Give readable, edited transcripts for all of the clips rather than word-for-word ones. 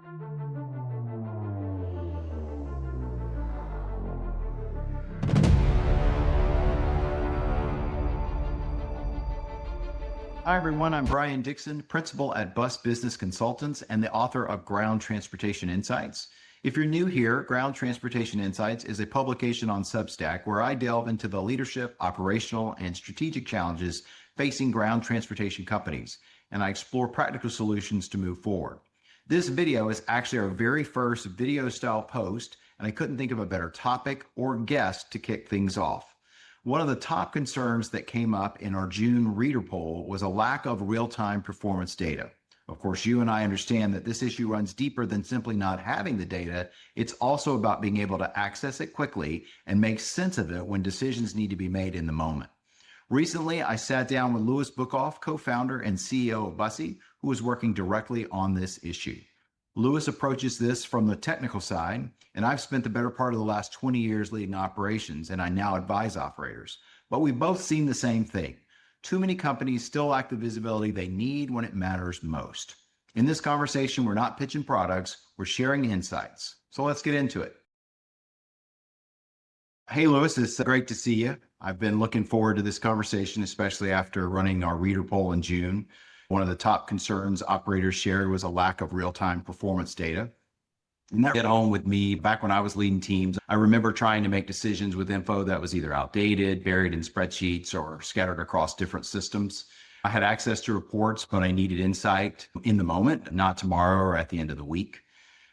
Hi, everyone. I'm Brian Dixon, principal at Bus Business Consultants and the author of Ground Transportation Insights. If you're new here, Ground Transportation Insights is a publication on Substack where I delve into the leadership, operational, and strategic challenges facing ground transportation companies, and I explore practical solutions to move forward. This video is actually our very first video-style post, and I couldn't think of a better topic or guest to kick things off. One of the top concerns that came up in our June reader poll was a lack of real-time performance data. Of course, you and I understand that this issue runs deeper than simply not having the data. It's also about being able to access it quickly and make sense of it when decisions need to be made in the moment. Recently, I sat down with Louis Bookoff, co-founder and CEO of Busie, who is working directly on this issue. Louis approaches this from the technical side, and I've spent the better part of the last 20 years leading operations, and I now advise operators. But we've both seen the same thing. Too many companies still lack the visibility they need when it matters most. In this conversation, we're not pitching products, we're sharing insights. So let's get into it. Hey, Louis, it's great to see you. I've been looking forward to this conversation, especially after running our reader poll in June. One of the top concerns operators shared was a lack of real-time performance data. And that hit home with me back when I was leading teams. I remember trying to make decisions with info that was either outdated, buried in spreadsheets, or scattered across different systems. I had access to reports, but I needed insight in the moment, not tomorrow or at the end of the week.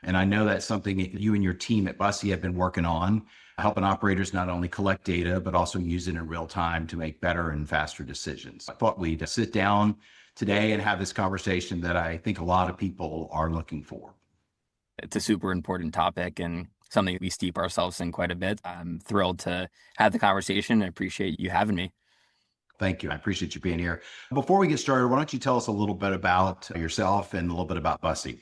And I know that's something that you and your team at Busie have been working on, helping operators not only collect data, but also use it in real time to make better and faster decisions. I thought we'd sit down today and have this conversation that I think a lot of people are looking for. It's a super important topic and something we steep ourselves in quite a bit. I'm thrilled to have the conversation and appreciate you having me. Thank you. I appreciate you being here. Before we get started, why don't you tell us a little bit about yourself and a little bit about Busie?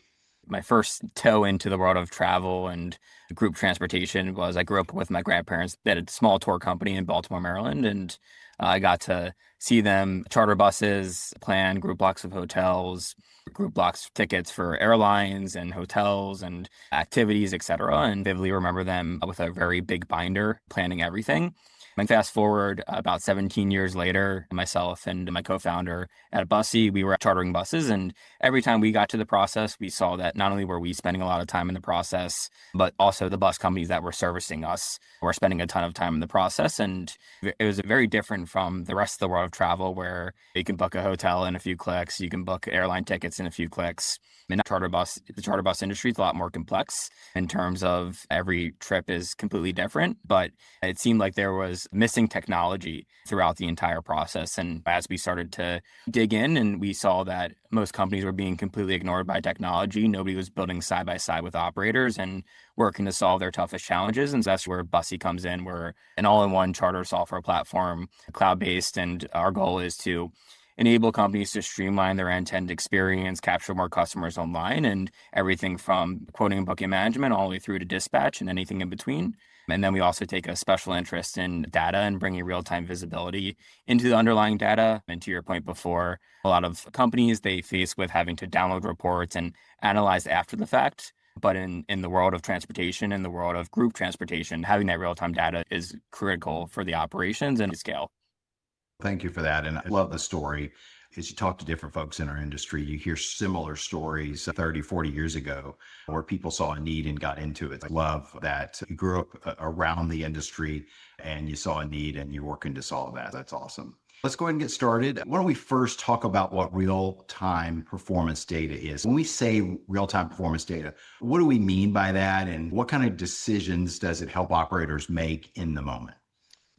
My first toe into the world of travel and group transportation was I grew up with my grandparents. They had a small tour company in Baltimore, Maryland, and I got to see them charter buses, plan group blocks of hotels, group blocks of tickets for airlines and hotels and activities, etc. And vividly remember them with a very big binder planning everything. And fast forward about 17 years later, myself and my co-founder at Busie, we were chartering buses. And every time we got to the process, we saw that not only were we spending a lot of time in the process, but also the bus companies that were servicing us were spending a ton of time in the process. And it was very different from the rest of the world of travel where you can book a hotel in a few clicks, you can book airline tickets in a few clicks. I mean, the charter bus industry is a lot more complex in terms of every trip is completely different, but it seemed like there was missing technology throughout the entire process. And as we started to dig in and we saw that most companies were being completely ignored by technology, nobody was building side by side with operators and working to solve their toughest challenges. And so that's where Busie comes in. We're an all-in-one charter software platform, cloud-based, and our goal is to enable companies to streamline their end-to-end experience, capture more customers online, and everything from quoting and booking management all the way through to dispatch and anything in between. And then we also take a special interest in data and bringing real-time visibility into the underlying data. And to your point before, a lot of companies, they face with having to download reports and analyze after the fact. But in the world of transportation, in the world of group transportation, having that real-time data is critical for the operations and scale. Thank you for that. And I love the story. As you talk to different folks in our industry, you hear similar stories 30, 40 years ago where people saw a need and got into it. I love that you grew up around the industry and you saw a need and you're working to solve that. That's awesome. Let's go ahead and get started. Why don't we first talk about what real-time performance data is? When we say real-time performance data, what do we mean by that? And what kind of decisions does it help operators make in the moment?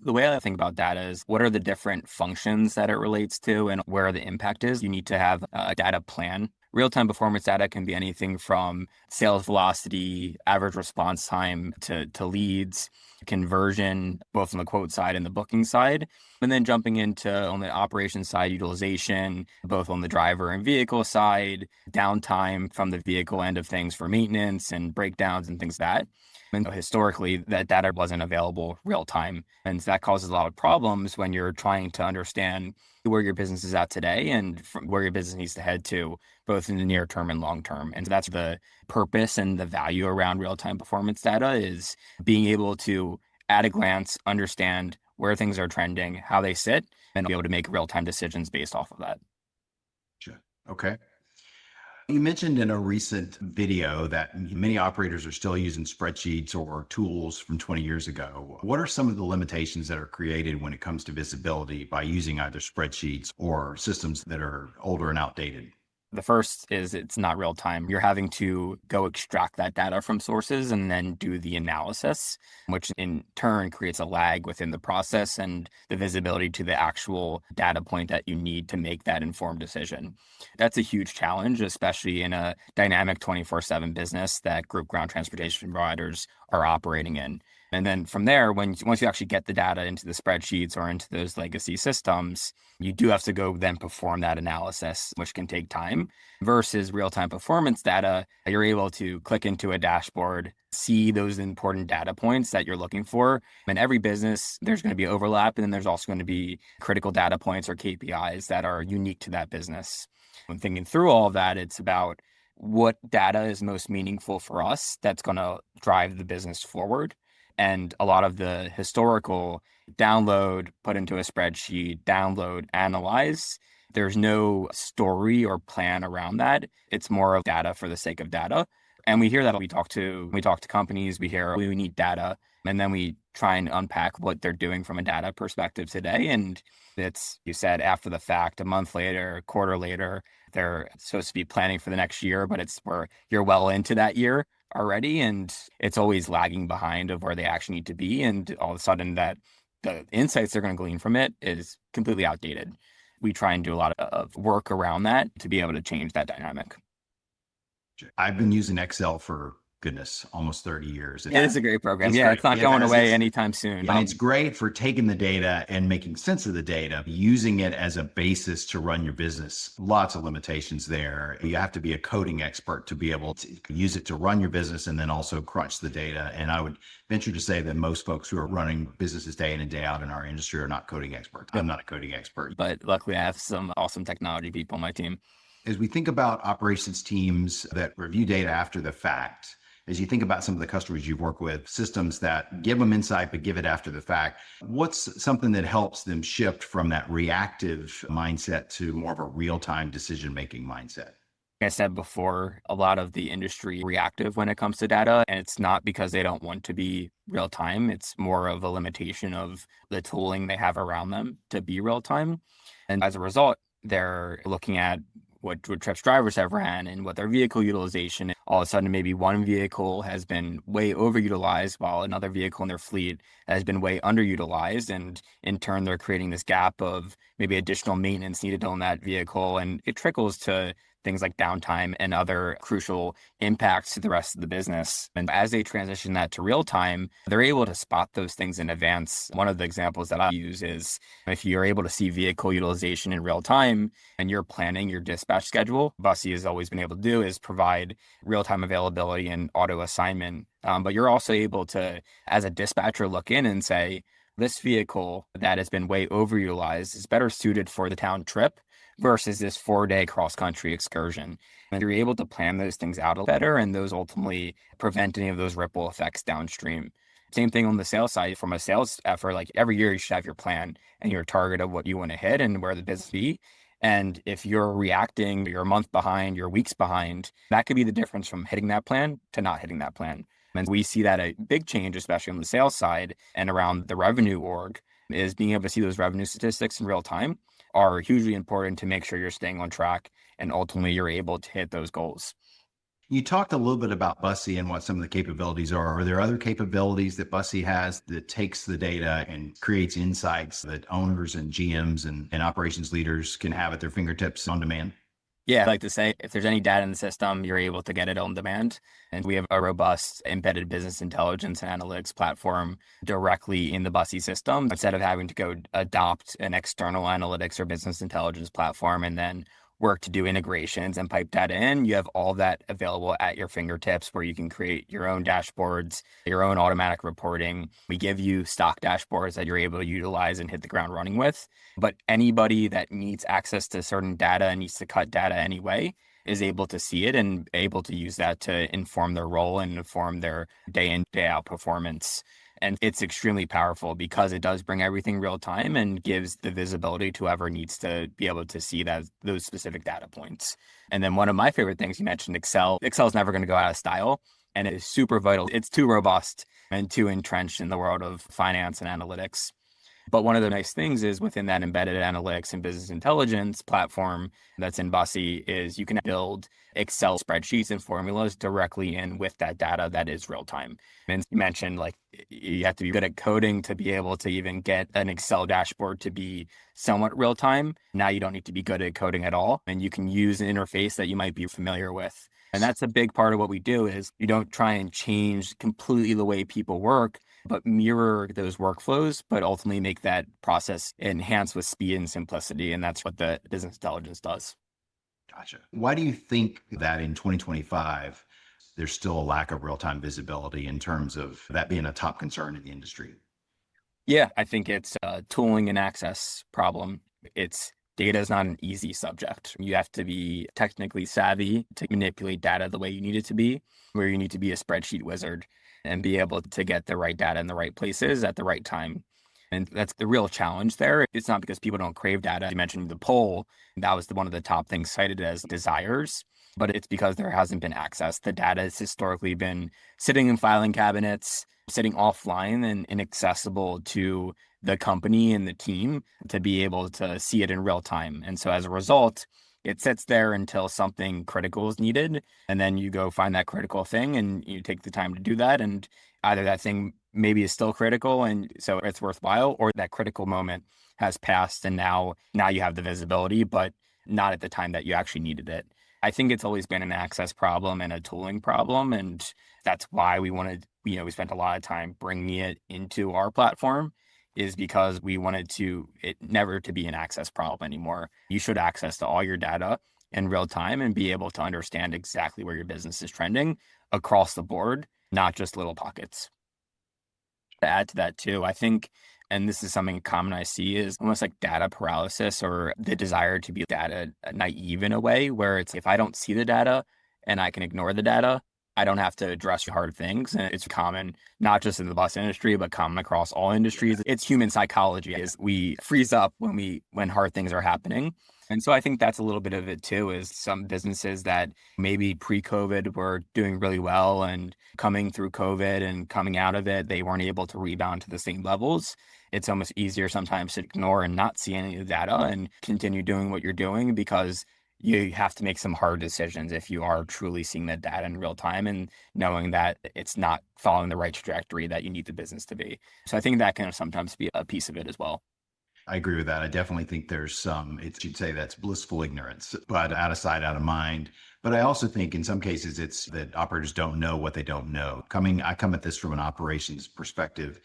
The way I think about data is what are the different functions that it relates to and where the impact is. You need to have a data plan. Real-time performance data can be anything from sales velocity, average response time to leads. conversion, both on the quote side and the booking side, and then jumping into on the operations side, utilization, both on the driver and vehicle side, downtime from the vehicle end of things for maintenance and breakdowns and things like that. And historically, that data wasn't available real time. And that causes a lot of problems when you're trying to understand where your business is at today and from where your business needs to head to, both in the near term and long term. And so that's the purpose and the value around real-time performance data, is being able to, at a glance, understand where things are trending, how they sit, and be able to make real-time decisions based off of that. Sure. Okay. You mentioned in a recent video that many operators are still using spreadsheets or tools from 20 years ago. What are some of the limitations that are created when it comes to visibility by using either spreadsheets or systems that are older and outdated? The first is it's not real time. You're having to go extract that data from sources and then do the analysis, which in turn creates a lag within the process and the visibility to the actual data point that you need to make that informed decision. That's a huge challenge, especially in a dynamic 24/7 business that group ground transportation providers are operating in. And then from there, once you actually get the data into the spreadsheets or into those legacy systems, you do have to go then perform that analysis, which can take time. Versus real-time performance data, you're able to click into a dashboard, see those important data points that you're looking for. In every business, there's going to be overlap, and then there's also going to be critical data points or KPIs that are unique to that business. When thinking through all of that, it's about what data is most meaningful for us that's going to drive the business forward. And a lot of the historical download, put into a spreadsheet, download, analyze, there's no story or plan around that. It's more of data for the sake of data. And we hear that we talk to companies, we hear we need data, and then we try and unpack what they're doing from a data perspective today. And it's, you said, after the fact, a month later, a quarter later, they're supposed to be planning for the next year, but it's where you're well into that year already, and it's always lagging behind of where they actually need to be. And all of a sudden that the insights they're going to glean from it is completely outdated. We try and do a lot of work around that to be able to change that dynamic. I've been using Excel for goodness, almost 30 years. It is a great program. It's Yeah, great. it's not It going has away its- anytime soon. And it's great for taking the data and making sense of the data, using it as a basis to run your business. Lots of limitations there. You have to be a coding expert to be able to use it to run your business and then also crunch the data. And I would venture to say that most folks who are running businesses day in and day out in our industry are not coding experts. I'm not a coding expert. But luckily, I have some awesome technology people on my team. As we think about operations teams that review data after the fact, as you think about some of the customers you've worked with, systems that give them insight but give it after the fact, what's something that helps them shift from that reactive mindset to more of a real-time decision-making mindset? Like I said before, a lot of the industry reactive when it comes to data, and it's not because they don't want to be real time. It's more of a limitation of the tooling they have around them to be real time. And as a result, they're looking at what trips drivers have ran and what their vehicle utilization. All of a sudden, maybe one vehicle has been way overutilized while another vehicle in their fleet has been way underutilized. And in turn, they're creating this gap of maybe additional maintenance needed on that vehicle. And it trickles to things like downtime and other crucial impacts to the rest of the business. And as they transition that to real time, they're able to spot those things in advance. One of the examples that I use is if you're able to see vehicle utilization in real time and you're planning your dispatch schedule, Busie has always been able to do is provide real-time availability and auto assignment. But you're also able to, as a dispatcher, look in and say, this vehicle that has been way overutilized is better suited for the town trip versus this 4-day cross-country excursion. And you're able to plan those things out a little better, and those ultimately prevent any of those ripple effects downstream. Same thing on the sales side. From a sales effort, like every year you should have your plan and your target of what you want to hit and where the business be. And if you're reacting, you're a month behind, you're weeks behind, that could be the difference from hitting that plan to not hitting that plan. And we see that a big change, especially on the sales side and around the revenue org, is being able to see those revenue statistics in real time are hugely important to make sure you're staying on track and ultimately you're able to hit those goals. You talked a little bit about Busie and what some of the capabilities are. Are there other capabilities that Busie has that takes the data and creates insights that owners and GMs and operations leaders can have at their fingertips on demand? Yeah, I like to say if there's any data in the system, you're able to get it on demand. And we have a robust embedded business intelligence and analytics platform directly in the Busie system. Instead of having to go adopt an external analytics or business intelligence platform and then work to do integrations and pipe data in, you have all that available at your fingertips where you can create your own dashboards, your own automatic reporting. We give you stock dashboards that you're able to utilize and hit the ground running with. But anybody that needs access to certain data and needs to cut data anyway is able to see it and able to use that to inform their role and inform their day in, day out performance. And it's extremely powerful because it does bring everything real time and gives the visibility to whoever needs to be able to see that those specific data points. And then one of my favorite things you mentioned, Excel. Excel is never going to go out of style and it is super vital. It's too robust and too entrenched in the world of finance and analytics. But one of the nice things is within that embedded analytics and business intelligence platform that's in Busie is you can build Excel spreadsheets and formulas directly in with that data that is real time. And you mentioned like you have to be good at coding to be able to even get an Excel dashboard to be somewhat real time. Now you don't need to be good at coding at all, and you can use an interface that you might be familiar with. And that's a big part of what we do is you don't try and change completely the way people work, but mirror those workflows, but ultimately make that process enhance with speed and simplicity. And that's what the business intelligence does. Gotcha. Why do you think that in 2025, there's still a lack of real-time visibility in terms of that being a top concern in the industry? Yeah, I think it's a tooling and access problem. It's data is not an easy subject. You have to be technically savvy to manipulate data the way you need it to be, where you need to be a spreadsheet wizard and be able to get the right data in the right places at the right time. And that's the real challenge there. It's not because people don't crave data. You mentioned the poll. That was one of the top things cited as desires, but it's because there hasn't been access. The data has historically been sitting in filing cabinets, sitting offline and inaccessible to the company and the team to be able to see it in real time. And so as a result, it sits there until something critical is needed. And then you go find that critical thing and you take the time to do that. And either that thing maybe is still critical and so it's worthwhile, or that critical moment has passed and now you have the visibility, but not at the time that you actually needed it. I think it's always been an access problem and a tooling problem. And that's why we wanted, we spent a lot of time bringing it into our platform is because we wanted it never to be an access problem anymore. You should access to all your data in real time and be able to understand exactly where your business is trending across the board, not just little pockets. To add to that too, I think, and this is something common I see, is almost like data paralysis or the desire to be data naive in a way where it's if I don't see the data and I can ignore the data, I don't have to address hard things. And it's common, not just in the bus industry, but common across all industries. It's human psychology is we freeze up when hard things are happening. And so I think that's a little bit of it too, is some businesses that maybe pre-COVID were doing really well and coming through COVID and coming out of it, they weren't able to rebound to the same levels. It's almost easier sometimes to ignore and not see any of the data and continue doing what you're doing because you have to make some hard decisions if you are truly seeing the data in real time and knowing that it's not following the right trajectory that you need the business to be. So I think that can sometimes be a piece of it as well. I agree with that. I definitely think there's you'd say that's blissful ignorance, but out of sight, out of mind. But I also think in some cases it's that operators don't know what they don't know. I come at this from an operations perspective.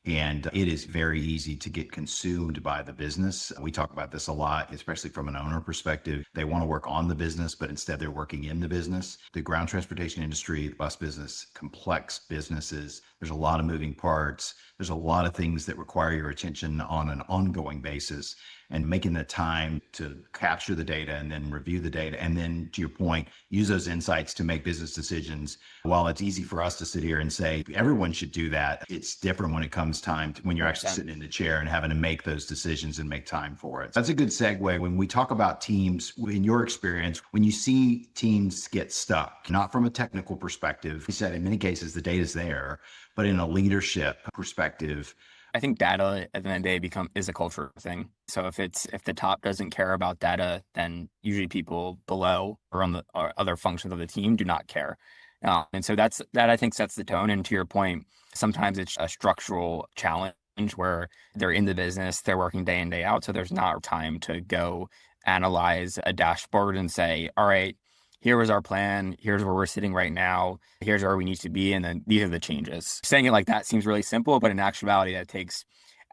And it is very easy to get consumed by the business. We talk about this a lot, especially from an owner perspective. They want to work on the business, but instead they're working in the business. The ground transportation industry, the bus business, complex businesses. There's a lot of moving parts. There's a lot of things that require your attention on an ongoing basis. And making the time to capture the data and then review the data. And then, to your point, use those insights to make business decisions. While it's easy for us to sit here and say everyone should do that, it's different when it comes time to when you're actually sitting in the chair and having to make those decisions and make time for it. That's a good segue. When we talk about teams, in your experience, when you see teams get stuck, not from a technical perspective, you said in many cases the data's there, but in a leadership perspective, I think data at the end of the day is a culture thing. So if the top doesn't care about data, then usually people below or other functions of the team do not care. And so that I think sets the tone. And to your point, sometimes it's a structural challenge where they're in the business, they're working day in, day out. So there's not time to go analyze a dashboard and say, all right, here was our plan. Here's where we're sitting right now. Here's where we need to be. And then these are the changes. Saying it like that seems really simple, but in actuality, that takes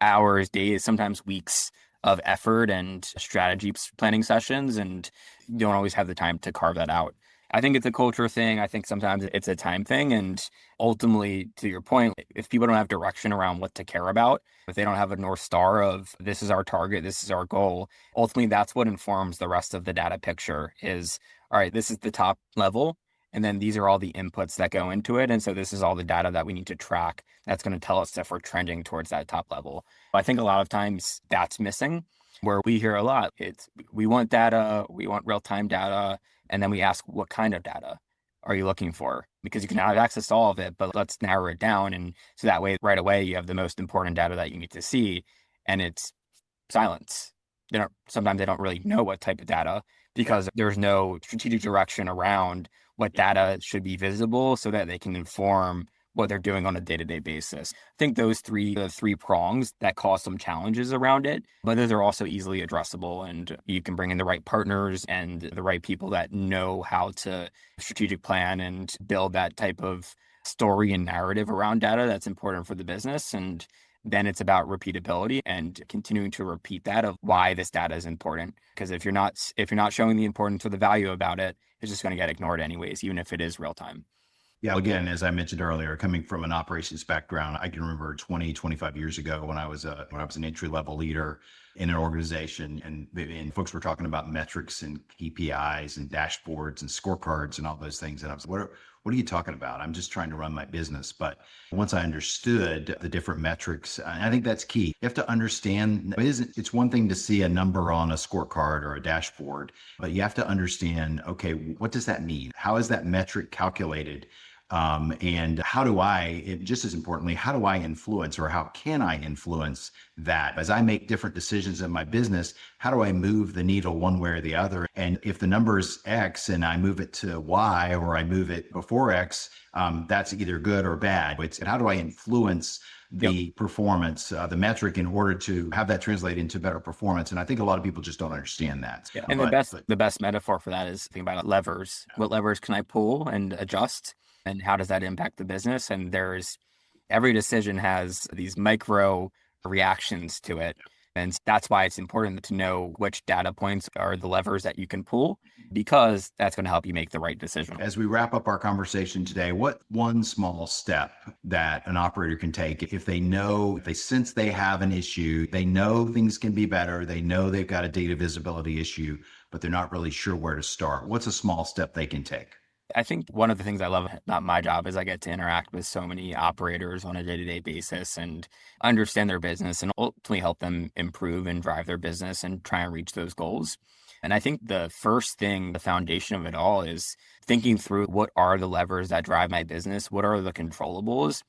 hours, days, sometimes weeks of effort and strategy planning sessions. And you don't always have the time to carve that out. I think it's a culture thing. I think sometimes it's a time thing. And ultimately, to your point, if people don't have direction around what to care about, if they don't have a North Star of this is our target, this is our goal, ultimately that's what informs the rest of the data picture is, all right, this is the top level. And then these are all the inputs that go into it. And so this is all the data that we need to track that's going to tell us if we're trending towards that top level. I think a lot of times that's missing where we hear a lot. It's we want data, we want real-time data. And then we ask, what kind of data are you looking for? Because you can have access to all of it, but let's narrow it down. And so that way, right away, you have the most important data that you need to see. And it's silence. Sometimes they don't really know what type of data because there's no strategic direction around what data should be visible so that they can inform what they're doing on a day-to-day basis. I think those the three prongs that cause some challenges around it, but those are also easily addressable. And you can bring in the right partners and the right people that know how to strategic plan and build that type of story and narrative around data that's important for the business. And then it's about repeatability and continuing to repeat that of why this data is important. Because if you're not showing the importance or the value about it, it's just going to get ignored anyways, even if it is real time. Yeah, again, as I mentioned earlier, coming from an operations background, I can remember 20, 25 years ago when I was an entry level leader in an organization and folks were talking about metrics and KPIs and dashboards and scorecards and all those things. And I was, what are you talking about? I'm just trying to run my business. But once I understood the different metrics, I think that's key. You have to understand it's one thing to see a number on a scorecard or a dashboard, but you have to understand, okay, what does that mean? How is that metric calculated? And just as importantly, how do I influence or how can I influence that? As I make different decisions in my business, how do I move the needle one way or the other? And if the number is X and I move it to Y or I move it before X, that's either good or bad. It's how do I influence the performance, the metric in order to have that translate into better performance. And I think a lot of people just don't understand that. Yeah. And the best metaphor for that is think about levers. What levers can I pull and adjust? And how does that impact the business? And every decision has these micro reactions to it. And that's why it's important to know which data points are the levers that you can pull, because that's going to help you make the right decision. As we wrap up our conversation today, what one small step that an operator can take if they sense they have an issue, they know things can be better, they know they've got a data visibility issue, but they're not really sure where to start? What's a small step they can take? I think one of the things I love about my job is I get to interact with so many operators on a day-to-day basis and understand their business and ultimately help them improve and drive their business and try and reach those goals. And I think the first thing, the foundation of it all is thinking through what are the levers that drive my business? What are the controllables?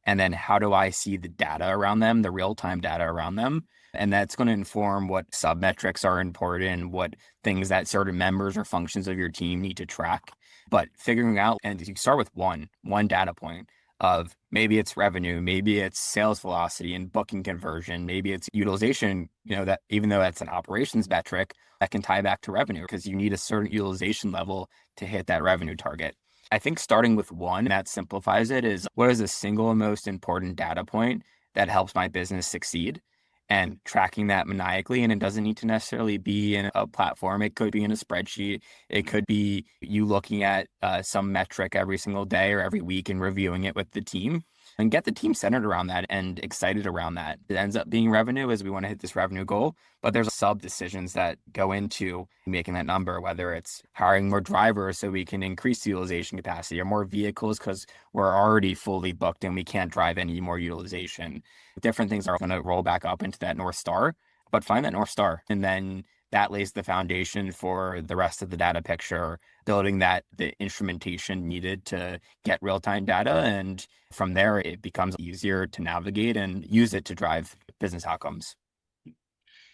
And then how do I see the data around them, the real-time data around them? And that's going to inform what sub-metrics are important, what things that certain members or functions of your team need to track. But figuring out, and you start with one data point of maybe it's revenue, maybe it's sales velocity and booking conversion, maybe it's utilization, that even though that's an operations metric, that can tie back to revenue because you need a certain utilization level to hit that revenue target. I think starting with one that simplifies it is what is the single most important data point that helps my business succeed? And tracking that maniacally. And it doesn't need to necessarily be in a platform. It could be in a spreadsheet. It could be you looking at some metric every single day or every week and reviewing it with the team and get the team centered around that and excited around that. It ends up being revenue as we want to hit this revenue goal, but there's sub decisions that go into making that number, whether it's hiring more drivers so we can increase the utilization capacity or more vehicles because we're already fully booked and we can't drive any more utilization. Different things are going to roll back up into that North Star, but find that North Star. And then that lays the foundation for the rest of the data picture, building the instrumentation needed to get real-time data. And from there, it becomes easier to navigate and use it to drive business outcomes.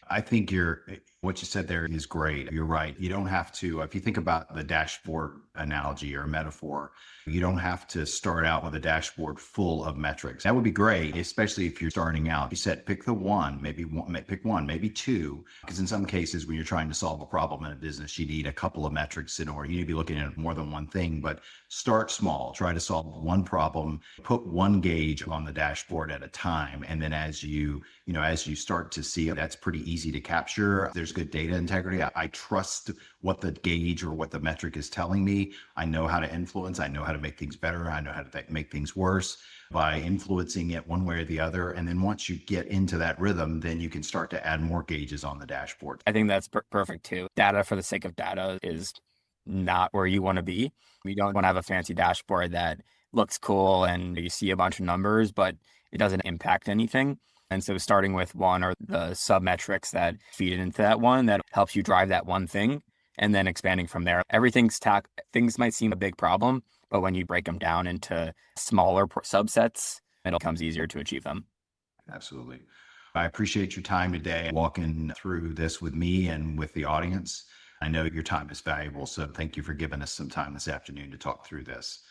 I think What you said there is great. You're right. You don't have to, if you think about the dashboard analogy or metaphor, you don't have to start out with a dashboard full of metrics. That would be great, especially if you're starting out. You said pick the one, pick one, maybe two. Because in some cases, when you're trying to solve a problem in a business, you need a couple of metrics in order. You need to be looking at more than one thing, but start small. Try to solve one problem, put one gauge on the dashboard at a time. And then as you start to see that's pretty easy to capture, there's good data integrity. I trust what the gauge or what the metric is telling me. I know how to influence. I know how to make things better. I know how to make things worse by influencing it one way or the other. And then once you get into that rhythm, then you can start to add more gauges on the dashboard. I think that's perfect too. Data for the sake of data is not where you want to be. You don't want to have a fancy dashboard that looks cool and you see a bunch of numbers, but it doesn't impact anything. And so starting with one or the sub metrics that feed into that one that helps you drive that one thing, and then expanding from there. Things might seem a big problem, but when you break them down into smaller subsets, it becomes easier to achieve them. Absolutely. I appreciate your time today, walking through this with me and with the audience. I know your time is valuable, so thank you for giving us some time this afternoon to talk through this.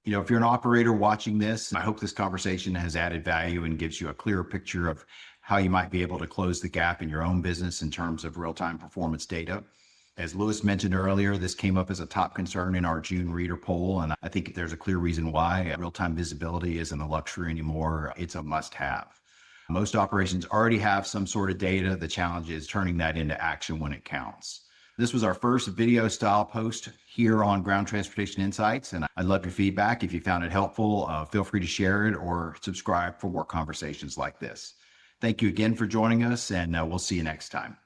If you're an operator watching this, I hope this conversation has added value and gives you a clearer picture of how you might be able to close the gap in your own business in terms of real-time performance data. As Louis mentioned earlier, this came up as a top concern in our June reader poll, and I think there's a clear reason why. Real-time visibility isn't a luxury anymore. It's a must-have. Most operations already have some sort of data. The challenge is turning that into action when it counts. This was our first video style post here on Ground Transportation Insights, and I'd love your feedback. If you found it helpful, feel free to share it or subscribe for more conversations like this. Thank you again for joining us, and we'll see you next time.